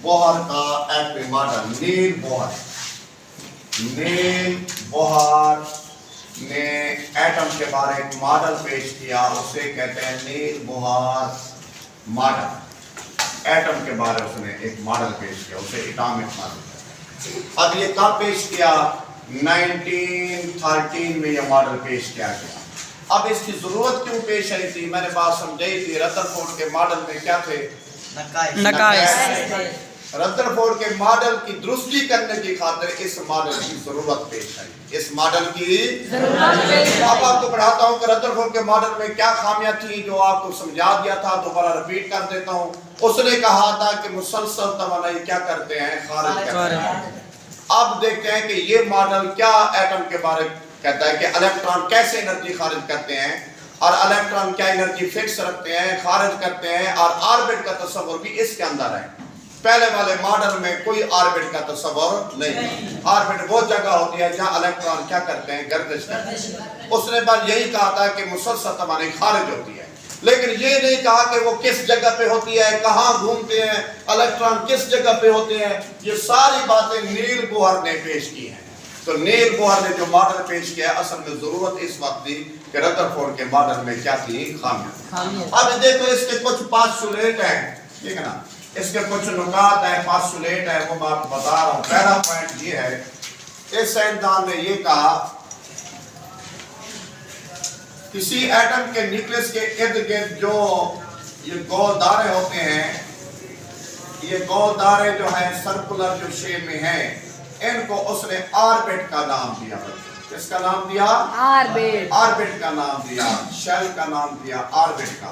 Bohr का एटमी model. नील Bohr ने atom के बारे एक मॉडल पेश किया, उसे कहते हैं नील बोहर मॉडल। एटम के बारे उसने एक मॉडल पेश किया, उसे एटॉमिक मॉडल। अब ये कब पेश किया? 1913 में यह मॉडल पेश किया गया। अब इसकी जरूरत क्यों पेश आई थी? मैंने बात समझाई थी। रदरफोर्ड के मॉडल में क्या थे? नकाइस। रदरफोर्ड के मॉडल की दुरुस्ती करने की खातिर इस मॉडल की जरूरत पेश आई। इस मॉडल की अब आपको पढ़ाता हूँ कि रदरफोर्ड के मॉडल में क्या खामियां थी, जो आपको समझा दिया था। दोबारा रिपीट कर देता हूँ। उसने कहा था कि मुसलसल तवानाई क्या करते हैं? खारिज करते हैं। अब देखते हैं कि ये मॉडल क्या एटम के बारे कहता है कि इलेक्ट्रॉन कैसे एनर्जी खारिज करते हैं और इलेक्ट्रॉन क्या एनर्जी फिक्स रखते हैं, खारिज करते हैं, और ऑर्बिट का तस्वर भी इसके अंदर है। पहले वाले मॉडल में कोई ऑर्बिट का तस्वर नहीं। ऑर्बिट वो जगह होती है जहां इलेक्ट्रॉन क्या करते हैं? गर्दिश करते हैं। उसने बस यही कहा था कि मुसलसल तवानाई खारिज होती है, लेकिन ये नहीं कहा कि वो किस जगह पे होती है, कहाँ घूमते हैं, इलेक्ट्रॉन किस जगह पे होते हैं। ये सारी बातें नील बोहर ने पेश की हैं। तो नील बोहर ने जो मॉडल पेश किया, असल में जरूरत इस वक्त थी कि रदरफोर्ड के मॉडल में क्या थी? खामियां। अब देखो इसके कुछ पोस्टुलेट हैं, ठीक है ना, इसके कुछ नुकात है, पोस्टुलेट है, वो मैं आपको बता रहा हूँ। पहला पॉइंट ये है, इस साइंसदान ने ये कहा किसी एटम के न्यूक्लियस के इर्द गिर्द जो ये गोल दारे होते हैं, ये गोल दारे जो है सर्कुलर जो शेप में है, इनको उसने ऑर्बिट का नाम दिया। किसका नाम दिया? ऑर्बिट। ऑर्बिट का नाम दिया, शेल का नाम दिया, ऑर्बिट का।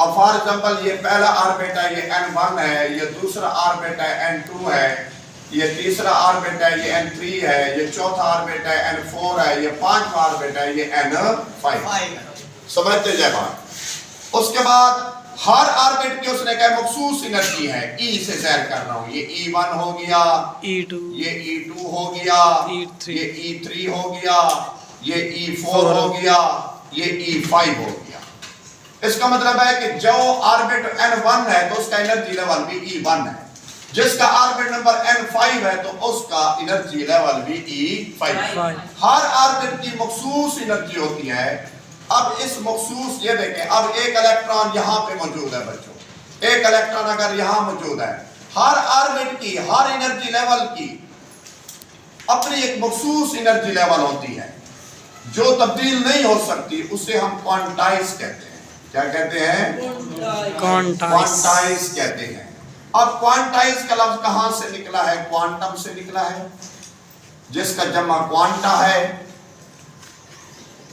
अब फॉर एग्जांपल ये पहला ऑर्बिट है, ये N1 है, ये दूसरा ऑर्बिट है N2 है, ये तीसरा ऑर्बिट है, ये N3 है, ये चौथा ऑर्बिट है N4 है, ये पांचवा ऑर्बिट है, ये N5। समझते जाए बात। उसके बाद हर ऑर्बिट की उसने कहा मखसूस एनर्जी है। E से ज़ाहिर कर रहा हूँ, ये E1 हो गया, E2, ये E2 हो गया, E3, ये E3 हो गया, ये E4 हो गया, ये E5 हो गया। इसका मतलब है कि जो ऑर्बिट N1 है तो उसका एनर्जी लेवल भी E1 है, जिसका ऑर्बिट नंबर N5 है तो उसका एनर्जी लेवल भी E5। हर ऑर्बिट की मखसूस एनर्जी होती है। अब इस मखसूस, ये देखें, अब एक इलेक्ट्रॉन यहाँ पे मौजूद है बच्चों, एक इलेक्ट्रॉन अगर यहाँ मौजूद है, हर ऑर्बिट की हर एनर्जी लेवल की अपनी एक मखसूस एनर्जी लेवल होती है जो तब्दील नहीं हो सकती। उसे हम क्वांटाइज कहते हैं। क्या कहते हैं? क्वांटाइज कहते हैं। अब क्वांटाइज का लफ्ज कहां से निकला है? क्वांटम से निकला है, जिसका जमा क्वांटा है।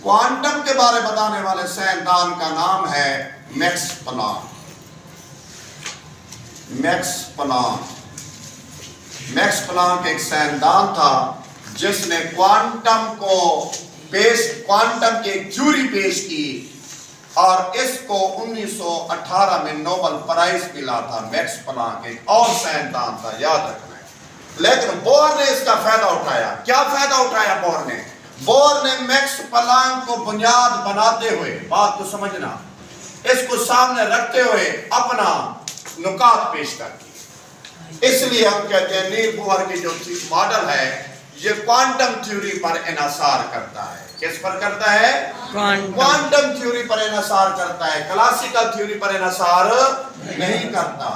क्वांटम के बारे बताने वाले साइंसदान का नाम है max Planck. Max Planck, max Planck एक साइंसदान था जिसने क्वांटम की एक थ्योरी पेश की, और इसको 1918 में नोबेल प्राइज मिला था। मैक्स प्लांक एक और साइंसदान था, याद रखना है। लेकिन बोहर ने इसका फायदा उठाया। क्या फायदा उठाया बोहर ने? बोहर ने मैक्स प्लांक को बुनियाद बनाते हुए, बात को समझना, इसको सामने रखते हुए अपना नुकात पेश कर दी। इसलिए हम कहते हैं नील बोहर की जो मॉडल है ये क्वांटम थ्योरी पर इन्हिसार करता है। किस पर करता है? क्वांटम थ्योरी पर इन्हिसार करता है। क्लासिकल थ्योरी पर इन्हिसार नहीं करता,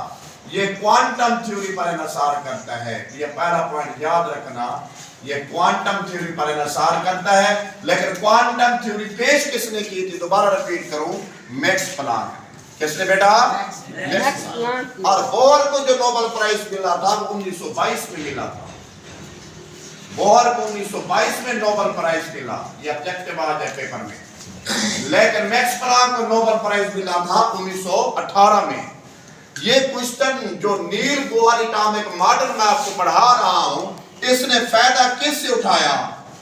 ये क्वांटम थ्योरी पर इन्हिसार करता है। ये पहला पॉइंट याद रखना, ये क्वांटम थ्योरी पर इन्हिसार करता है। लेकिन क्वांटम थ्योरी पेश किसने की थी? दोबारा रिपीट करूं, मैक्स प्लांक। किसने बेटा? Max Planck. और बोहर को जो नोबेल प्राइज मिला था वो 1922 में मिला था। बोहर को 1922 में नोबेल प्राइज मिला, ये ऑब्जेक्टिव आ जाए पेपर में। लेकिन मैक्स प्लांक को नोबेल प्राइज मिला था 1918 में। ये क्वेश्चन जो नील बोहर एटॉमिक मॉडल में आपको पढ़ा रहा हूं, इसने फायदा किससे उठाया?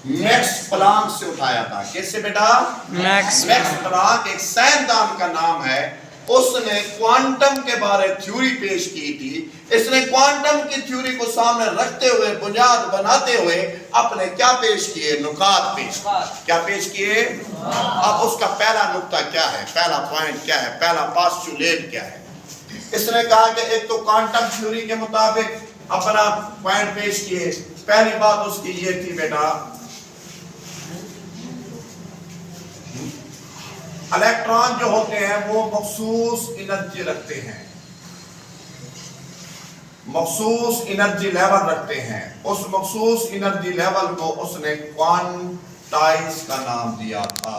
मैक्स प्लांक से उठाया था। किससे बेटा? मैक्स प्लांक एक साइंसदान का नाम है। उसने क्वांटम के बारे थ्योरी पेश की थी। इसने क्वांटम की थ्योरी को सामने रखते हुए, बुनियाद बनाते हुए अपने क्या पेश किए? नुकात पेश। क्या पेश किए? अब उसका पहला नुक्ता क्या है? पहला पॉइंट क्या है? पहला पोस्टुलेट क्या है? इसने कहा कि एक तो क्वांटम थ्योरी के मुताबिक अपना पॉइंट पेश किए। पहली बात उसकी ये थी बेटा, इलेक्ट्रॉन जो होते हैं वो मखसूस एनर्जी रखते हैं, मखसूस एनर्जी लेवल रखते हैं। उस मखसूस एनर्जी लेवल को उसने क्वांटाइज का नाम दिया था,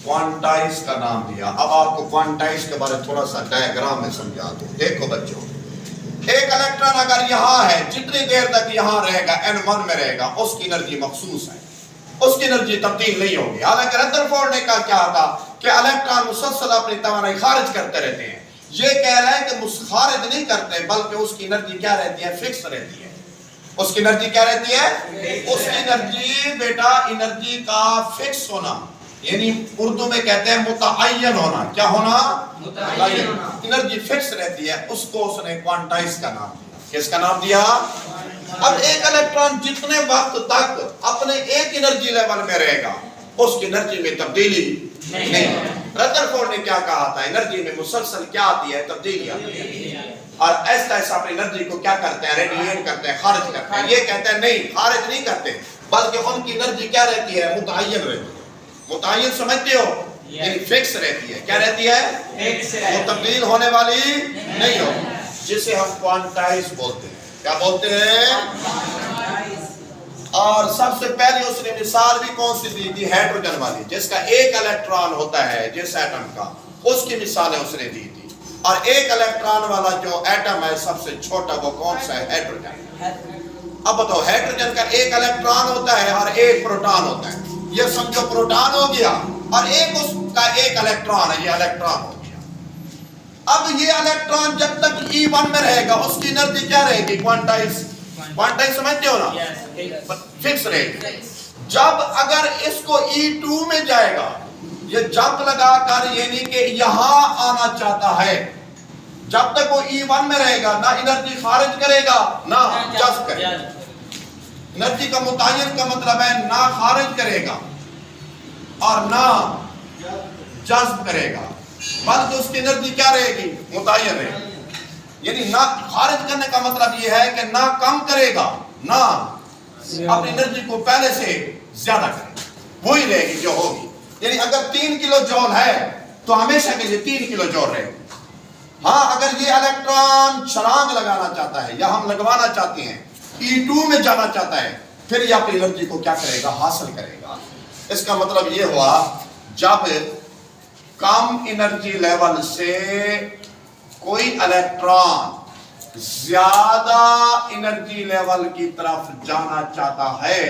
क्वांटाइज का नाम दिया। अब आपको क्वांटाइज के बारे में थोड़ा सा डायग्राम में समझा दूं। देखो बच्चों, एक इलेक्ट्रॉन अगर यहां है, जितनी देर तक यहां रहेगा n1 में रहेगा, उसकी एनर्जी मखसूस है, उसकी एनर्जी तब्दील नहीं होगी। हालांकि रदरफोर्ड ने कहा क्या था कि इलेक्ट्रॉन मुसलसल अपनी तवानाई खारिज करते रहते हैं। ये कह रहा है कि खारिज नहीं करते, बल्कि उसकी एनर्जी क्या रहती है, फिक्स रहती है। उसकी एनर्जी क्या रहती है, उसकी एनर्जी बेटा, एनर्जी का फिक्स होना, यानी उर्दू में कहते हैं मुतअय्यन होना। क्या होना, मुतअय्यन। एनर्जी फिक्स रहती है, उसको उसने क्वांटाइज का नाम दिया। किसका नाम दिया? अब एक इलेक्ट्रॉन जितने वक्त तक अपने एक एनर्जी लेवल में रहेगा, उसकी एनर्जी में तब्दीली नहीं। रदरफोर्ड ने क्या कहा था, एनर्जी में मुसलसल क्या आती है, तब्दीली आती है। और ऐसा ऐसा अपनी एनर्जी को क्या करते हैं, रेडिएट करते हैं, खारिज करते हैं। ये कहते हैं नहीं, खारिज नहीं करते, बल्कि उनकी एनर्जी क्या रहती है, मुतअय्यन रहती है। मुतअय्यन समझते हो, यानी फिक्स रहती है। क्या रहती है, वो तब्दील होने वाली नहीं हो, जिसे हम क्वांटाइज बोलते हैं। क्या बोलते हैं? और सबसे पहले उसने मिसाल भी कौन सी दी थी, हाइड्रोजन वाली, जिसका एक इलेक्ट्रॉन होता है जिस एटम का, उसकी मिसालें उसने दी थी। और एक इलेक्ट्रॉन वाला जो एटम है सबसे छोटा, वो कौन सा है, हाइड्रोजन। अब बताओ, हाइड्रोजन का एक इलेक्ट्रॉन होता है और एक प्रोटॉन होता है। ये समझो प्रोटॉन हो गया, और एक उसका एक इलेक्ट्रॉन है, ये इलेक्ट्रॉन हो गया। अब ये इलेक्ट्रॉन जब तक E1 में रहेगा, उसकी एनर्जी क्या रहेगी, क्वांटाइज। क्वांटाइज समझते हो ना, फिक्स रहेगी। जब अगर इसको E2 में जाएगा, ये जंप लगाकर, यानी कि यहां आना चाहता है, जब तक वो E1 में रहेगा, ना एनर्जी खारिज करेगा ना जज्ब करेगा। एनर्जी का मुतअय्यन का मतलब है ना खारिज करेगा और ना जज्ब करेगा, बल्कि उसकी एनर्जी क्या रहेगी, मुतअय्यन रहेगी। यानी ना खारिज करने का मतलब यह है कि ना कम करेगा, ना अपनी एनर्जी को पहले से ज्यादा करेगा, वही रहेगी जो होगी। यानी अगर 3 किलो जॉल है तो हमेशा के लिए 3 किलो जॉल रहेगी। हाँ, अगर ये इलेक्ट्रॉन छलांग लगाना चाहता है, या हम लगवाना चाहते हैं, E2 में जाना चाहता है, फिर ये अपनी एनर्जी को क्या करेगा, हासिल करेगा। इसका मतलब ये हुआ, जब कम एनर्जी लेवल से कोई इलेक्ट्रॉन ज्यादा एनर्जी लेवल की तरफ जाना चाहता है,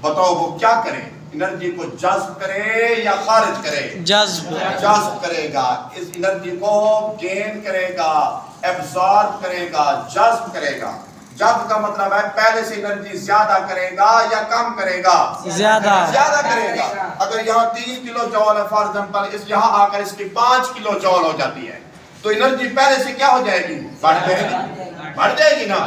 बताओ वो क्या करे, एनर्जी को जज्ब करे या खारिज करे, जज्ब करेगा। इस एनर्जी को गेन करेगा, एब्जॉर्ब करेगा, जज्ब करेगा। जज्ब का मतलब है पहले से एनर्जी ज्यादा करेगा या कम करेगा, ज्यादा करेगा। अगर यहाँ 3 किलो जॉल है फॉर एग्जांपल, इस यहाँ आकर इसकी 5 किलो जॉल हो जाती है, तो एनर्जी पहले से क्या हो जाएगी, बढ़ जाएगी ना।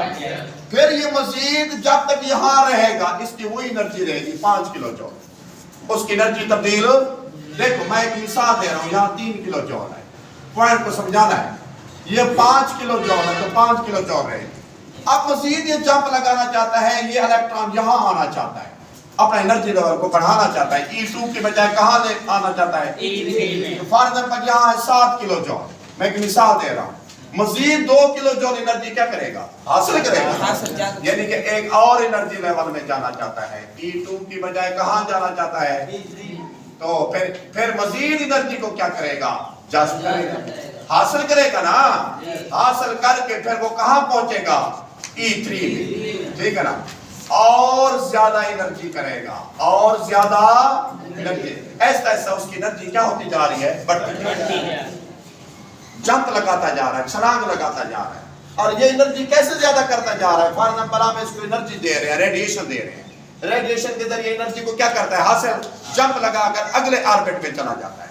फिर ये मजीद जब तक यहाँ रहेगा, इसकी वही एनर्जी रहेगी 5 किलो जॉल, उसकी एनर्जी तब्दील। देखो मैं एक मिसाल दे रहा हूँ, यहाँ 3 किलो जॉल है, पॉइंट को समझाना है। ये 5 किलो जॉल है, तो 5 किलो जॉल रहेगी। अब मजीद ये जंप लगाना चाहता है, ये इलेक्ट्रॉन यहाँ आना चाहता है, अपना एनर्जी लेवल को बढ़ाना चाहता है, E2 के बजाय कहाँ आना चाहता है, E3। फॉर एग्जांपल यहाँ है 7 किलो जॉल, मैं एक मिसाल दे रहा हूँ। मजीद 2 किलो जॉल एनर्जी क्या करेगा, हासिल करेगा। यानी कि एक और एनर्जी लेवल में जाना चाहता है, E2 की बजाय कहाँ जाना चाहता है, E3। तो फिर मजीद एनर्जी को क्या करेगा, जज्ब करेगा, हासिल करेगा ना। हासिल करके फिर वो कहाँ पहुंचेगा, E3 में, ठीक है ना। और ज्यादा एनर्जी करेगा, और ज्यादा एनर्जी, ऐसा ऐसा उसकी एनर्जी क्या होती जा रही है, बढ़ती है। जंप लगाता जा रहा है, छलांग लगाता जा रहा है। और ये एनर्जी कैसे ज्यादा करता जा रहा है, फॉर एग्जांपल आप इसको एनर्जी दे रहे हैं, रेडिएशन दे रहे हैं, रेडिएशन के जरिए एनर्जी को क्या करता है, हासिल, जंप लगाकर अगले ऑर्बिट में चला जाता है।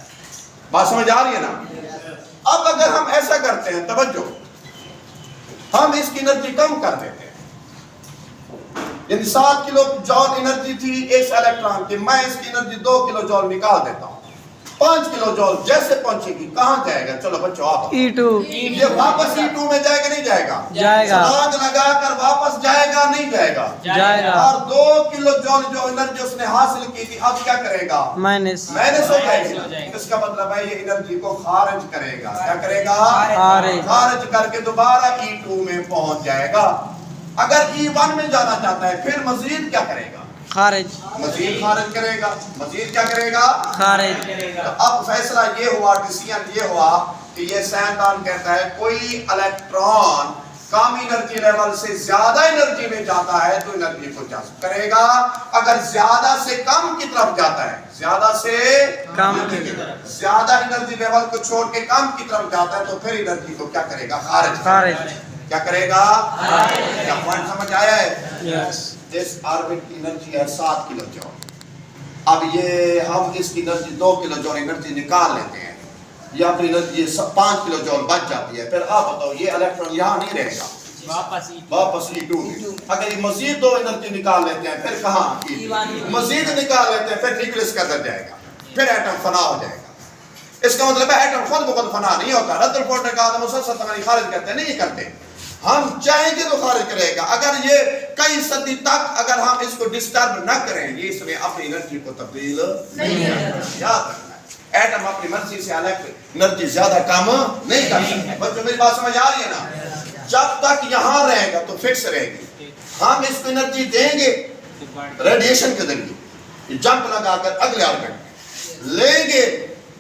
बात समझ आ रही है ना। अब अगर हम ऐसा करते हैं, तवज्जो, हम इसकी एनर्जी कम कर देते हैं, यानी 7 किलो जॉल एनर्जी थी इस इलेक्ट्रॉन की, मैं इसकी एनर्जी 2 किलो जॉल निकाल देता हूं। 5 किलो जॉल जैसे पहुंचेगी कहाँ जाएगा? चलो बच्चों आप E2 ये वापस E2 में जाएगा नहीं जाएगा? जाएगा। छलांग लगाकर वापस जाएगा नहीं जाएगा? जाएगा। और 2 किलो जॉल जो एनर्जी उसने हासिल की थी अब क्या करेगा? माइनस माइनस हो जाएगी। इसका मतलब है ये एनर्जी को खारिज करेगा। क्या करेगा? खारिज करके दोबारा E2 में पहुंच जाएगा। अगर E1 में जाना चाहता है फिर मजीद क्या करेगा? खारिज मजीद खारिज करेगा। मजीद क्या करेगा? खारिज। तो अब फैसला ये हुआ, डिसीजन ये हुआ कि ये साइंसदान कहता है कोई इलेक्ट्रॉन कम एनर्जी लेवल से ज्यादा एनर्जी में जाता है तो एनर्जी को जज़्ब करेगा। अगर ज्यादा से कम की तरफ जाता है, ज्यादा से कम ज्यादा एनर्जी लेवल को छोड़ के कम की तरफ जाता है तो फिर एनर्जी को क्या करेगा? खारिज। क्या करेगा? क्या पॉइंट समझ आया है? यस। इस ऑर्बिट की एनर्जी है 7 किलो जॉल। अब ये हम इसकी एनर्जी 2 किलो जॉल एनर्जी निकाल लेते हैं, या फिर एनर्जी 5 किलो जॉल बच जाती है। फिर आप बताओ ये इलेक्ट्रॉन यहाँ नहीं रहेगा, वापस E2 में। अगर ये मजीद 2 एनर्जी निकाल लेते हैं फिर कहाँ? मजीद निकाल लेते हैं फिर न्यूक्लियस का अंदर जाएगा, फिर एटम फना हो जाएगा। इसका मतलब है एटम खुद ब खुद फना नहीं होता। रदरफोर्ड ने कहा था मुसलसल तमानी खारिज करते नहीं करते, हम चाहेंगे तो खारिज करेगा। अगर ये कई सदी तक अगर हम इसको डिस्टर्ब न करें ये इसमें अपनी एनर्जी को तब्दील नहीं करेगा। याद रखना है एटम अपनी मर्जी से एनर्जी ज्यादा कम नहीं कर सकता। बच्चों मेरी बात समझ आ रही है ना? जब तक यहाँ रहेगा तो फिक्स रहेगी। हम इसको एनर्जी देंगे रेडिएशन के जरिए, जंप लगाकर अगले ऑर्बिट लेंगे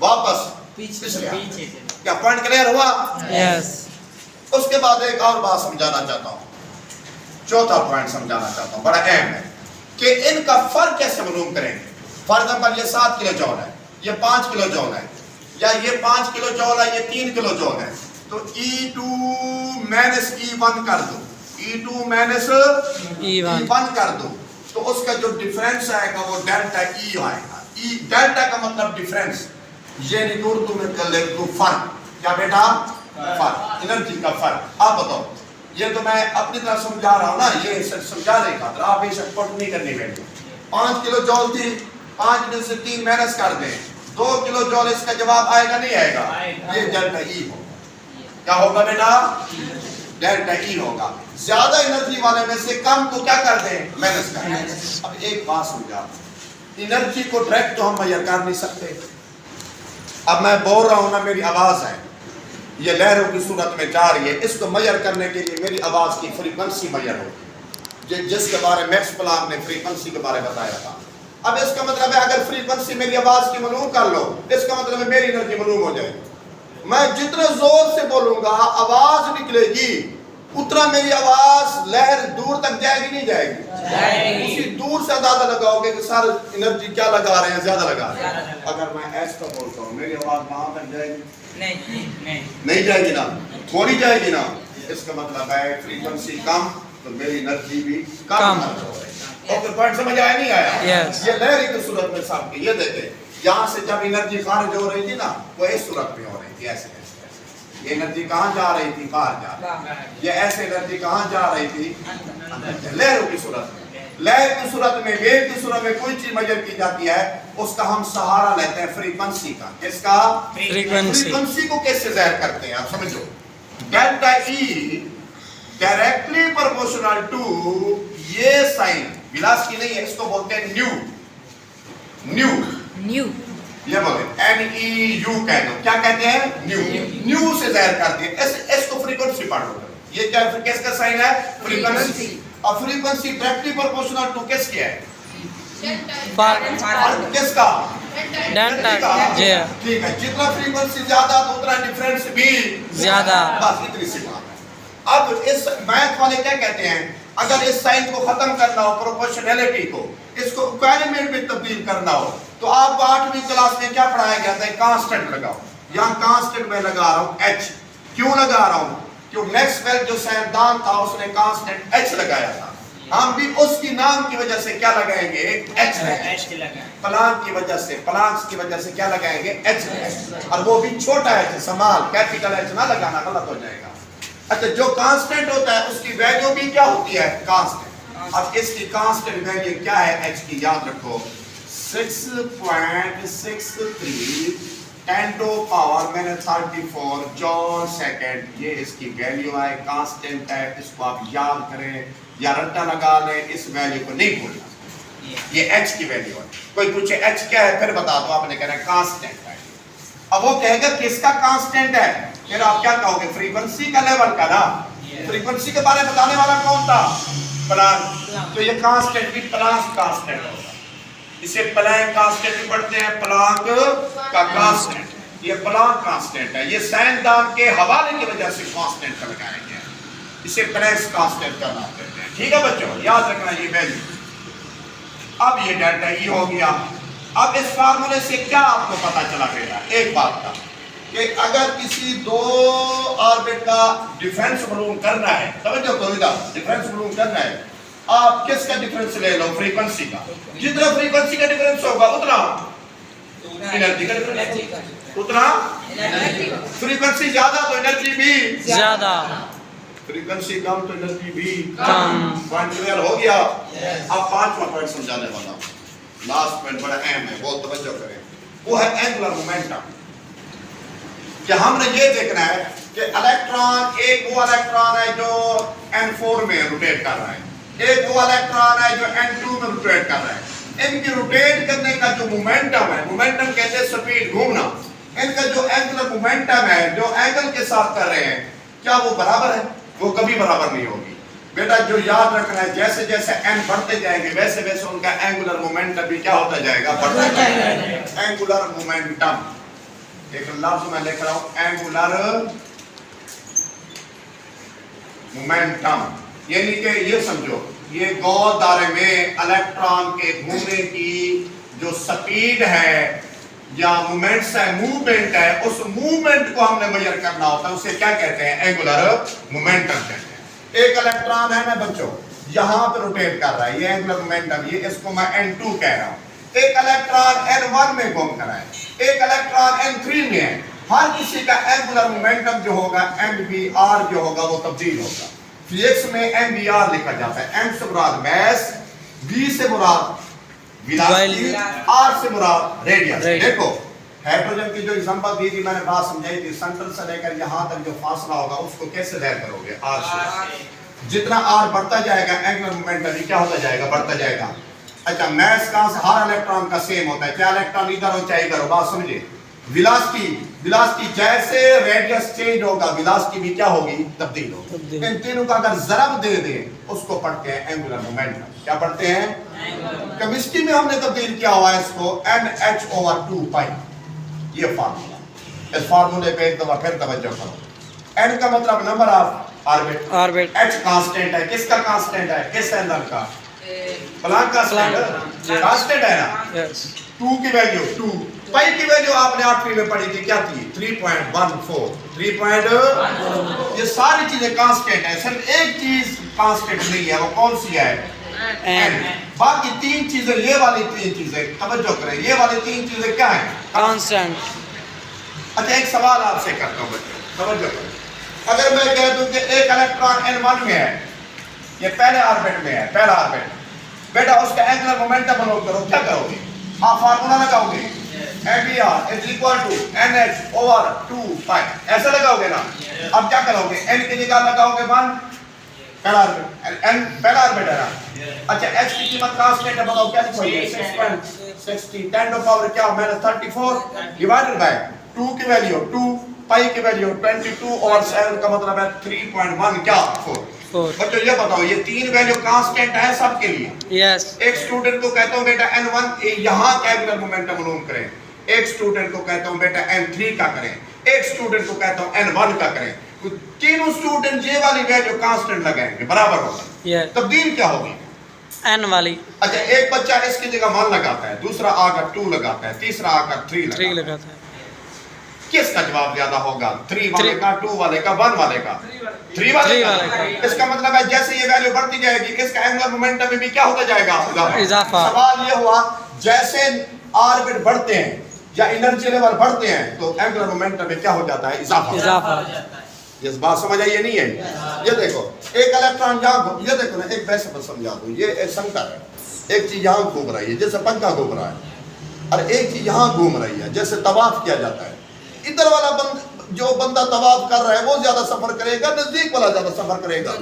वापस पीछे। क्या पॉइंट क्लियर हुआ? यस। उसके बाद एक और बात समझाना चाहता हूँ, चौथा पॉइंट समझाना चाहता हूँ, बड़ा अहम है कि इनका फर्क कैसे मालूम करेंगे। फॉर एग्जाम्पल ये 7 किलो जॉल है, ये 5 किलो जॉल है, या ये 5 किलो जॉल है, ये 3 किलो जॉल है। तो E2 माइनस E1 कर दो, E2 माइनस E1 कर दो, तो उसका जो डिफरेंस आएगा वो डेल्टा E आएगा। डेल्टा का मतलब डिफरेंस, ये नहीं उर्दू में कर ले तो फर्क। क्या बेटा? फर्क, एनर्जी का फर्क। आप बताओ, ये तो मैं अपनी तरफ समझा रहा हूँ ना, ये समझा देगा आप बेशक पट नहीं करनी बेटी। 5 किलो जॉल थी, 5 में से 3 माइनस कर दें, 2 किलो जॉल इसका जवाब आएगा नहीं आएगा? ये डेल्टा ई होगा। क्या होगा बेटा? डेल्टा ई होगा। ज्यादा एनर्जी वाले में से कम को क्या कर दें? माइनस कर दें। अब एक बात समझा, एनर्जी को डायरेक्ट तो हम मेजर कर नहीं सकते। अब मैं बोल रहा हूँ ना, मेरी आवाज है, ये लहरों की सूरत में जा रही है, इसको मेजर करने के लिए मेरी आवाज की फ्रीक्वेंसी मेजर होगी, जिसके बारे में मैक्स प्लांक ने फ्रीक्वेंसी के बारे में बताया था। अब इसका मतलब है अगर फ्रीक्वेंसी मेरी आवाज की मालूम कर लो, इसका मतलब है मेरी एनर्जी मालूम हो जाएगी। मैं जितने जोर से बोलूंगा आवाज निकलेगी, उतना मेरी आवाज लहर दूर तक जाएगी नहीं जाएगी? उसी दूर से अंदाजा लगाओगे कि सर एनर्जी क्या लगा रहे हैं, ज्यादा लगा रहे हैं। अगर मैं ऐसा बोलता हूँ मेरी आवाज वहां तक जाएगी? नहीं जाएगी ना, थोड़ी जाएगी ना। इसका मतलब है फ्रीक्वेंसी कम तो मेरी एनर्जी भी कम। ओके, पॉइंट समझ आया नहीं आया? yes. ये लहरी की सूरत में साहब ये देखे, यहाँ से जब एनर्जी खारिज हो रही थी ना वो इस सूरत में हो रही थी, ऐसे ये एनर्जी कहाँ जा रही थी? बाहर जा रही थी। ये ऐसे एनर्जी कहाँ जा रही थी? लहरों की सूरत में। लहर की सूरत में, वेव की सूरत में कोई चीज मेजर की जाती है, उसका हम सहारा लेते हैं फ्रीक्वेंसी का। किसका? फ्रीक्वेंसी को कैसे ज़ाहिर करते हैं आप समझो। Delta E directly proportional to ये साइन, वेलोसिटी नहीं है, इसको बोलते हैं न्यू। ये बोले NEU कह दो, क्या कहते हैं? न्यू से ज़ाहिर करते हैं। इसको फ्रीक्वेंसी पढ़ लो। ये क्या किसका साइन है? फ्रीक्वेंसी। और फ्रीक्वेंसी डायरेक्टली प्रोपोर्शनल टू किसकी है? किसका? डेल्टा। ठीक है, जितना फ्रीक्वेंसी ज्यादा तो उतना डिफरेंस भी ज्यादा। बस इतनी सी बात है। अब इस मैथ वाले क्या कहते हैं, अगर इस साइन को खत्म करना हो, प्रोपोर्शनैलिटी को, इसको इक्विवेलेंट में तब्दील करना हो, तो आपको 8वीं क्लास में क्या पढ़ाया गया था? कांस्टेंट लगाओ। यहाँ कांस्टेंट में लगा रहा हूँ H। क्यों लगा रहा हूँ? क्योंकि मैक्सवेल जो साइंसदान था उसने कांस्टेंट H लगाया था। हम भी उसकी नाम की वजह से क्या लगाएंगे? H लगाएंगे। प्लांक की वजह से, प्लांक्स की वजह से क्या लगाएंगे? H। और वो भी छोटा H, स्मॉल, कैपिटल H ना लगाना, गलत हो जाएगा। अच्छा, जो कांस्टेंट होता है उसकी वैल्यू भी क्या होती है? कांस्टेंट। अब इसकी कांस्टेंट वैल्यू क्या है H की? याद रखो 6.63 10 टू पावर मैंने 34 जॉल सेकंड, ये इसकी वैल्यू है, कांस्टेंट है, इसको आप याद करें या रट्टा लगा लें, इस वैल्यू को नहीं भूलना। ये h की वैल्यू है। कोई पूछे h क्या है, फिर बता दो, आपने कहना है कांस्टेंट है। अब वो कहेगा किसका कांस्टेंट है, फिर आप क्या कहोगे, फ्रीक्वेंसी का लेवल का ना। फ्रीक्वेंसी के बारे में बताने वाला कौन था, प्लांक। तो ये कांस्टेंट भी प्लांक कांस्टेंट होगा, इसे प्लैंक कांस्टेंट भी पढ़ते हैं, प्लांक का कांस्टेंट। ये प्लांक कांस्टेंट है, ये साइंसदान के हवाले की वजह से कांस्टेंट का लगाया गया है, इसे प्लैंक कांस्टेंट का नाम देते हैं। ठीक है बच्चों, याद रखना ये वैल्यू। अब ये डेल्टा ई हो गया। अब इस फार्मूले से क्या आपको पता चला गया, एक बात का, कि अगर किसी दो ऑर्बिट का डिफरेंस मालूम करना है, समझो तो इधर डिफरेंस मालूम करना है, आप किसका डिफरेंस ले लो, फ्रीक्वेंसी का। जितना फ्रीक्वेंसी का डिफरेंस होगा उतना एनर्जी का डिफरेंस, उतना फ्रीक्वेंसी ज्यादा तो एनर्जी भी ज्यादा, फ्रीक्वेंसी कम तो एनर्जी भी कम। पॉइंट क्लियर हो गया। अब पांचवा पॉइंट समझाने वाला, लास्ट पॉइंट बड़ा अहम है, बहुत तवज्जो करें, वो है एंगुलर मोमेंटम। कि हमने ये देखना है कि इलेक्ट्रॉन, एक वो इलेक्ट्रॉन है जो n4 में रोटेट कर रहा है, एक वो इलेक्ट्रॉन है जो n2 में रोटेट कर रहा है। इनकी रोटेट करने का जो मोमेंटम है, मोमेंटम कहते हैं स्पीड, घूमना, इनका जो एंगुलर मोमेंटम है, जो एंगल के साथ कर रहे हैं, क्या वो बराबर है? वो कभी बराबर नहीं होगी बेटा। जो याद रखना है, जैसे जैसे n बढ़ते जाएंगे वैसे वैसे उनका एंगुलर मोमेंटम भी क्या होता जाएगा, बढ़ता जाएगा। एंगुलर मोमेंटम, एक लफ्ज मैं लिख रहा हूं, एंगुलर मोमेंटम, यानी कि ये समझो, ये गोल दायरे में इलेक्ट्रॉन के घूमने की जो स्पीड है या मूवमेंट्स है, मूवमेंट है, उस मूवमेंट को हमने मेजर करना होता है, उसे क्या कहते हैं, एंगुलर मोमेंटम कहते हैं। एक इलेक्ट्रॉन है ना बच्चों, यहां पे रोटेट कर रहा है, ये एंगुलर मोमेंटम, ये इसको मैं n2 कह रहा हूं। एक इलेक्ट्रॉन n1 में घूम कर रहा है, एक इलेक्ट्रॉन n3 में है। हर किसी का एंगुलर मोमेंटम जो होगा, mvr जो होगा, वो तब्दील होगा। फिजिक्स में mvr लिखा जाता है, m से मुराद मास, v से मुराद वेलोसिटी, r से मुराद रेडियस। देखो हाइड्रोजन की जो एग्जांपल दी थी मैंने, बात समझाई थी, सेंटर से लेकर यहां तक जो फासला होगा उसको कैसे तय करोगे, r से। जितना r बढ़ता जाएगा एंगुलर मोमेंटम भी क्या होता जाएगा, बढ़ता जाएगा। अच्छा, मास का हर इलेक्ट्रॉन का सेम होता है, क्या इलेक्ट्रॉन इधर हो चाहे इधर हो, बात समझे। वेलोसिटी जैसे रेडियस चेंज होगा, वेलोसिटी भी क्या होगी, तब्दील होगी। इन तीनों का अगर ज़रब दे दे उसको पढ़ते हैं एंगुलर मोमेंटम। क्या पढ़ते हैं, केमिस्ट्री में हमने तब्दील किया हुआ है इसको NH/2π, ये फार्मूला। इस फार्मूले पे एक दफा फिर तवज्जो करो। n का मतलब number of orbit, h constant है, किसका कांस्टेंट है, किस एंगल का, प्लांक कांस्टेंट है ना। 2 की वैल्यू 2, पाई की वैल्यू आपने 8वीं में पढ़ी थी, क्या थी, 3.14। ये सारी चीजें कांस्टेंट है, सिर्फ एक चीज कांस्टेंट नहीं है, वो कौन सी है, n। बाकी तीन चीजें, ये वाली तीन चीजें, तवज्जो करें, ये वाली तीन चीजें क्या है, कांस्टेंट। अच्छा, एक सवाल आपसे करता हूं बच्चों, तवज्जो करें। अगर मैं कह दूं कि एक इलेक्ट्रॉन n1 में है, ये पहले ऑर्बिट में है, पहला ऑर्बिट, बेटा उसका एंगुलर मोमेंटम मालूम करो, क्या करोगे, आप फार्मूला लगाओगे, mvr = NH/2π, ऐसा लगाओगे ना। अब क्या करोगे, n की जगह लगाओगे 1, पहला ऑर्बिट, n पहला ऑर्बिट है ना। अच्छा, h की कीमत कांस्टेंट है, बताओ क्या लिखोगे, 6.60 10 टू पावर क्या, -34 डिवाइडेड बाय 2 की वैल्यू 2, पाई की वैल्यू 22 और 7 का मतलब है 3.1 क्या 4। बच्चों ये बताओ, ये तीन वैल्यू कांस्टेंट है सबके लिए। यस। एक स्टूडेंट को कहता हूं बेटा n1 यहां का एंगुलर मोमेंटम मालूम करें, एक स्टूडेंट को कहता हूं बेटा n3 का करें, एक स्टूडेंट को कहता हूं n1 का करें। तो तीनों स्टूडेंट ये वाली वैल्यू कांस्टेंट लगाएंगे, बराबर होगा। तब्दील क्या होगी, n वाली। अच्छा, एक बच्चा इसकी जगह 1 लगाता है, दूसरा आकर 2 लगाता है, तीसरा आकर 3 लगाता है। किसका जवाब ज्यादा होगा, 3 वाले का, 2 वाले का, 1 वाले का, 3 वाले का। इसका मतलब है जैसे ये वैल्यू बढ़ती जाएगी इसका एंगुलर मोमेंटम में भी क्या होता जाएगा, इजाफा। सवाल ये हुआ, जैसे ऑर्बिट बढ़ते हैं या एनर्जी लेवल बढ़ते हैं तो एंगुलर मोमेंटम में क्या हो जाता है, इजाफा। ये बात समझ आई नहीं है। ये देखो, एक इलेक्ट्रॉन यहाँ, ये देखो ना, एक वैसे पर समझा दूं, ये एक संकर है, एक चीज यहाँ घूम रही है जैसे पंखा घूम रहा है, और एक चीज यहाँ घूम रही है, जैसे तवाफ किया जाता है। इधर वाला जो बंदा तवाफ कर रहा है वो ज्यादा सफर करेगा, नजदीक वाला ज्यादा सफर करेगा?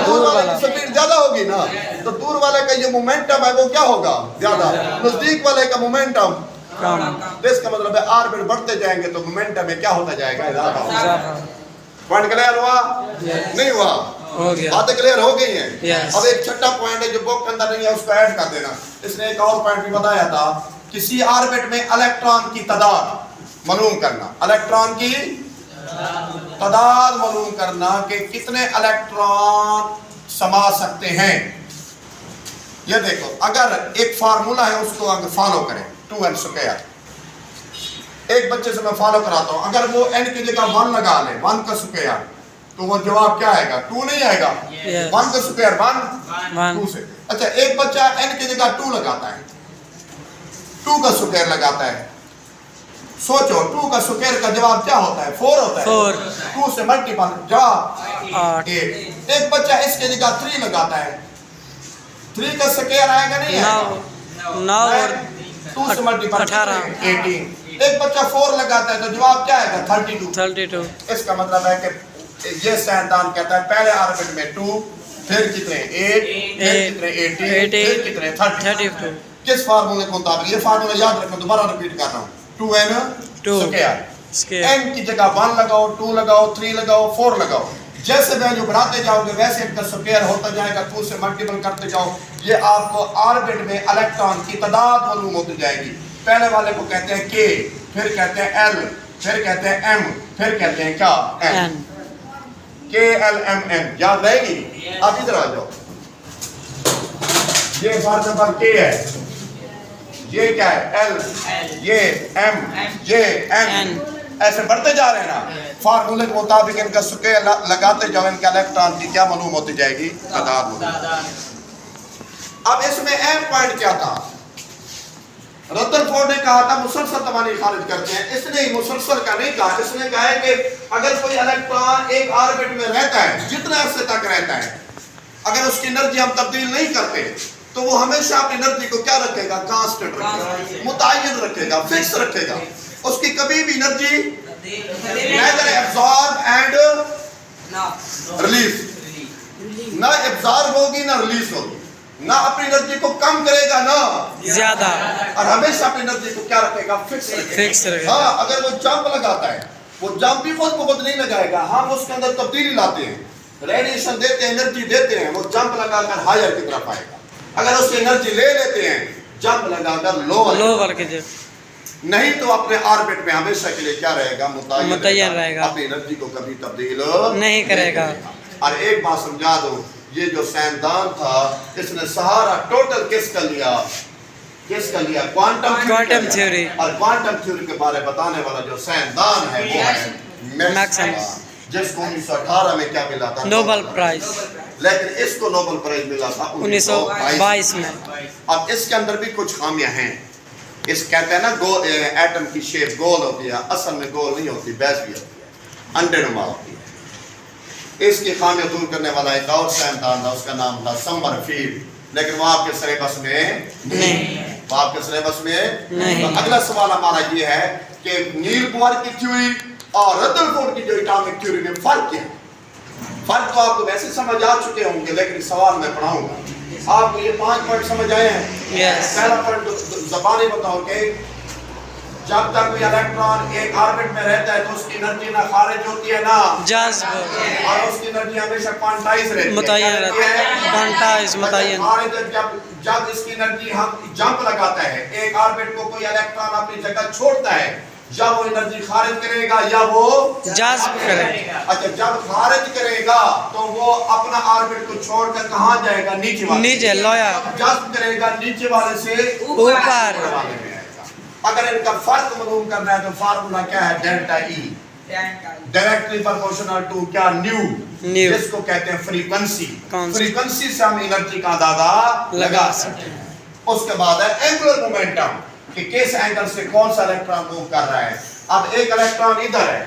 दूर वाले की स्पीड ज्यादा होगी ना, तो दूर वाले का जो मोमेंटम है वो क्या होगा? ज्यादा। नजदीक वाले का मोमेंटम कम। तो इसका मतलब है ऑर्बिट बढ़ते जाएंगे तो मोमेंटम में क्या होता जाएगा? ज्यादा होगा। पॉइंट क्लियर हुआ? नहीं हुआ? हो गया। बातें क्लियर हो गई हैं? Yes. अब एक छठा पॉइंट है जो बुक के अंदर नहीं है, उसको ऐड कर देना। इसने एक और पॉइंट भी बताया था, किसी ऑर्बिट में इलेक्ट्रॉन की तादाद मालूम करना। इलेक्ट्रॉन की तादाद मालूम करना कि कितने इलेक्ट्रॉन समा सकते हैं। ये देखो, अगर एक फार्मूला है उसको अगर फॉलो करें, 2n²। एक बच्चे से मैं फॉलो कराता हूं, अगर वो n की जगह 1 लगा ले, 1 का स्क्वायर, तो वो जवाब क्या आएगा? 2 नहीं आएगा। 1 का स्क्वायर 1 2 से। अच्छा, एक बच्चा n की जगह 2 लगाता है, 2 का स्क्वायर लगाता है, सोचो 2 का स्क्वायर का जवाब क्या होता है? 4 होता है। 4 2 से मल्टीपल जवाब 8। एक बच्चा इसके जगह 3 लगाता है, 3 का स्क्वायर आएगा? नहीं आएगा। 9 और 2 से मल्टीपल 18 18। एक बच्चा 4 लगाता है तो जवाब क्या आएगा? 32। इसका मतलब है कि ये साइंसदान कहता है पहले ऑर्बिट में 2, फिर कितने 8, फिर कितने 18, फिर कितने 32। किस फार्मूले के मुताबिक? ये फार्मूला याद रखना, दोबारा रिपीट कर रहा हूँ। 2n²। n की जगह 1 लगाओ, 2 लगाओ, 3 लगाओ, 4 लगाओ। जैसे वैल्यू बढ़ाते जाओगे वैसे इनका स्क्वायर होता जाएगा, 2 से मल्टीपल करते जाओ। ये आपको ऑर्बिट में इलेक्ट्रॉन की तादाद मालूम होती जाएगी। पहले वाले को कहते हैं k, फिर कहते हैं l, फिर कहते हैं m, फिर कहते हैं क्या? n। k l m n याद रहेगी? आप इधर आ जाओ। ये फॉर एग्जांपल k है, ये क्या है? l, ये m, ये n, ऐसे बढ़ते जा रहे हैं ना। फार्मूले के मुताबिक इनका स्क्वायर लगाते जाओ, इनका इलेक्ट्रॉन की क्या मालूम होती जाएगी? तादाद। अब इसमें अहम पॉइंट क्या था? रदरफोर्ड ने कहा था मुसलसल तवानी खारिज करते हैं। इसने मुसलसल का नहीं कहा, इसने कहा है कि अगर कोई इलेक्ट्रॉन एक ऑर्बिट में रहता है, जितने अरसे तक रहता है, अगर उसकी एनर्जी हम तब्दील नहीं करते तो वो हमेशा अपनी एनर्जी को क्या रखेगा? कांस्टेंट रखेगा, मुतय्यन रखेगा, फिक्स रखेगा। उसकी कभी भी energy neither absorb and release, ना एब्जॉर्ब होगी ना रिलीज होगी, ना अपनी एनर्जी को कम करेगा ना ज्यादा, और हमेशा अपनी एनर्जी को क्या रखेगा? फिक्स रखेगा। हाँ, अगर वो जंप लगाता है, वो जंप भी बहुत नहीं लगाएगा, हम उसके अंदर तब्दीली लाते हैं, रेडिएशन देते हैं, एनर्जी देते हैं, वो जंप लगाकर हायर की तरफ आएगा। अगर उसकी एनर्जी ले लेते हैं, जंप लगाकर लोअर की, नहीं तो अपने ऑर्बिट में हमेशा के लिए क्या रहेगा? मुतय्यन रहेगा, अपनी एनर्जी को कभी तब्दील नहीं करेगा। और एक बात समझा दो, ये जो साइंसदान था इसने सहारा टोटल किसका लिया? Quantum theory. और क्वांटम थ्योरी के बारे में बताने वाला जो साइंसदान है वो है मैक्स, जिसको 1918 में क्या मिला था? Nobel prize. लेकिन इसको नोबेल प्राइज मिला था 1922 में। अब इसके अंदर भी कुछ खामियां हैं। इस कहते हैं ना एटम की शेप गोल होती है, असल में गोल नहीं होती, बैस भी होती है, अंडेनुमा होती है। इसकी खामियां दूर करने वाला एक और साइंसदान था, उसका नाम था समरफील्ड, लेकिन वो आपके सिलेबस में नहीं, वो आपके सिलेबस में नहीं। तो अगला सवाल हमारा ये है कि नील बोर की थ्योरी और रदरफोर्ड की जो एटॉमिक थ्योरी में फर्क क्या है? फर्क तो आपको वैसे समझ आ चुके होंगे, लेकिन सवाल मैं पढ़ाऊंगा। आपको ये 5 पॉइंट समझ आए हैं? Yes. पहला पॉइंट ज़बानी बताओ कि जब तक कोई इलेक्ट्रॉन एक ऑर्बिट में रहता है तो उसकी एनर्जी ना खारिज होती है ना जज्ब, और उसकी एनर्जी हमेशा क्वांटाइज रहती है, मुतय्यन रहती है, क्वांटाइज मुतय्यन। जब इसकी एनर्जी हम जंप लगाता है, एक ऑर्बिट को कोई इलेक्ट्रॉन अपनी जगह छोड़ता है, जब वो एनर्जी खारिज करेगा या वो जज्ब करेगा। अच्छा, जब खारिज करेगा तो वो अपना ऑर्बिट को छोड़कर कहाँ जाएगा? नीचे वाले, नीचे लोअर। जज्ब करेगा नीचे वाले से ऊपर। अगर इनका फर्क मालूम करना है तो फार्मूला क्या है? Delta E, directly proportional to क्या? न्यू, जिसको कहते हैं फ्रीक्वेंसी। फ्रीक्वेंसी से हम एनर्जी का अंदाजा लगा सकते हैं। उसके बाद है एंगुलर मोमेंटम, कि किस एंगल से कौन सा इलेक्ट्रॉन मूव कर रहा है। अब एक इलेक्ट्रॉन इधर है,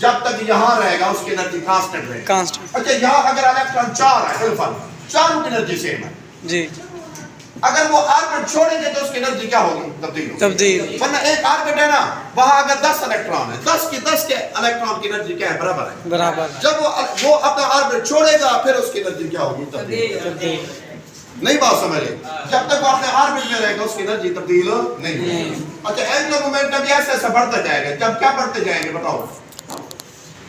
जब तक यहाँ रहेगा उसकी एनर्जी कांस्टेंट रहेगी। अच्छा, यहाँ अगर इलेक्ट्रॉन 4 है, बिल्कुल चारों की एनर्जी सेम है जी, अगर वो ऑर्बिट छोड़ेंगे तो उसकी एनर्जी क्या होगी? तब्दील होगी। तब्दील। वरना एक ऑर्बिट है ना, वहां अगर 10 इलेक्ट्रॉन है, 10 के इलेक्ट्रॉन की एनर्जी क्या है? बराबर है। बराबर। जब वो अपना ऑर्बिट छोड़ेगा फिर उसकी एनर्जी क्या होगी? तब्दील। नहीं बात समझे? जब तक वो अपने ऑर्बिट में रहेगा उसकी एनर्जी तब्दील नहीं होगी। अच्छा, एंगुलर मोमेंटम भी ऐसे ऐसे बढ़ता जाएगा। जब क्या बढ़ते जाएंगे बताओ?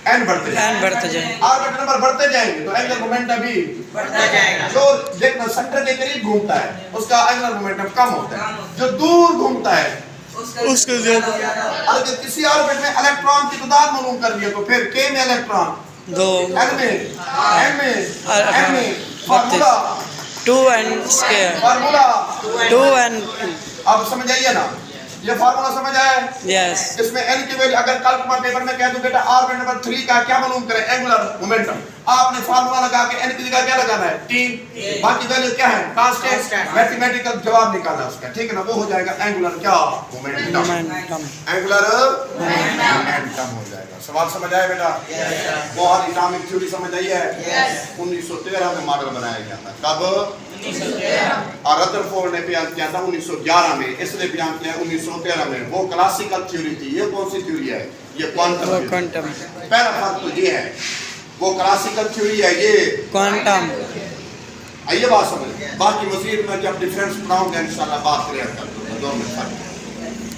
एन बढ़ते जाएंगे। ऑर्बिट नंबर बढ़ते जाएंगे तो एंगुलर मोमेंटम भी बढ़ता जाएगा। जो देखना सेंटर के करीब घूमता है उसका एंगुलर मोमेंटम कम होता है, जो दूर घूमता है उसका ज्यादा। अगर किसी ऑर्बिट में इलेक्ट्रॉन की तादाद मालूम कर लिया तो फिर के में इलेक्ट्रॉन 2 एन में formula 2n square formula 2n। अब समझ आइए ना, ये फार्मूला समझ आया? यस। इसमें एन की वैल्यू अगर कल मैं पेपर में कह दूं बेटा ऑर्बिट नंबर 3 का क्या मालूम करें? Angular momentum. आपने फार्मूला लगा के एन की जगह क्या लगाना है? 3। बाकी वैल्यू क्या है? कांस्टेंट। मैथमेटिकल जवाब निकालना है उसका, ठीक है ना? वो हो जाएगा एंगुलर क्या? मोमेंटम। एंगुलर मोमेंटम हो जाएगा। सवाल समझ आया बेटा? बहुत इकोनॉमिक थ्योरी समझ आई है? 1913 में मॉडल बनाया गया था। कब? और रदरफोर्ड ने बयान किया था 1911 में, इसने बयान किया 1913 में। वो क्लासिकल थ्योरी थी। ये कौन सी थ्योरी है? ये क्वांटम। पहला फर्क तो ये है, वो क्लासिकल थ्योरी है, ये क्वांटम। आइए बात समझ। बाकी मजीद मैं जब डिफरेंस पढ़ाऊंगा इंशाल्लाह बात क्लियर कर दूंगा दोनों में फर्क।